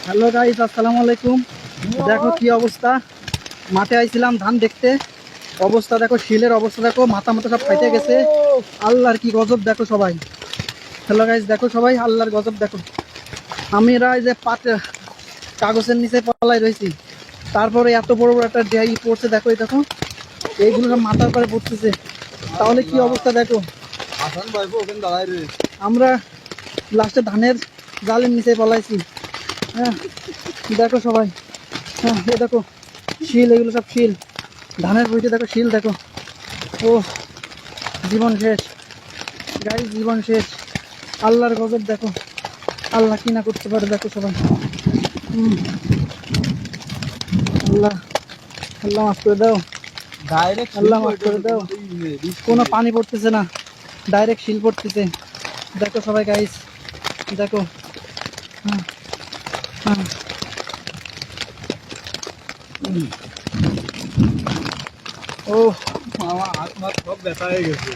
Hello guys, আসসালামু আলাইকুম। দেখো কি অবস্থা, মাঠে আইছিলাম ধান দেখতে। অবস্থা দেখো, শিলের অবস্থা দেখো, মাথা মাথা সব ফাইটে গেছে। আল্লাহর কি গজব দেখো সবাই। হ্যালো গাইস, দেখো সবাই আল্লাহর গজব দেখো। আমরা এই যে কাগজের নিচে পলাই রয়েছি, তারপরে এত বড় বড় একটা ডেই পড়ছে দেখো। এই দেখো এইগুলো সব মাথার পরে পড়তেছে, তাহলে কি অবস্থা দেখো। আমরা লাস্টে ধানের জালের নিচে পলাইছি। হ্যাঁ দেখো সবাই, হ্যাঁ এ দেখো শিল, এগুলো সব শিল। ধানের বইতে দেখো শিল দেখো। ও জীবন শেষ গাইস, জীবন শেষ। আল্লাহর গজব দেখো, আল্লাহ কি না করতে পারে দেখো সবাই। আল্লাহ, আল্লাহ মাফ করে দাও, আল্লাহ মাফ করে দাও। কোনো পানি পড়তেছে না, ডাইরেক্ট শিল পড়তেছে দেখো সবাই গাইস, দেখো। হ্যাঁ হ্যাঁ ও আমার হাত মাত সব ব্যথা হয়ে গেছে।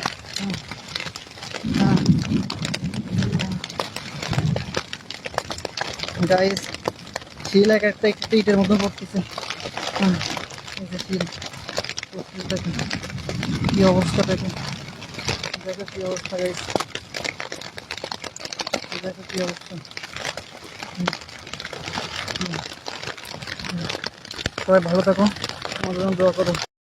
গাইস শিল এক একটা একটা ইটের মতন পড়তেছে। এই যে শিল পড়তেছে, দেখো কি অবস্থা দেখো, দেখো কি অবস্থা গাইস, দেখো কি অবস্থা। সবাই ভালো থাকো, আমাদের জন্য দোয়া করো।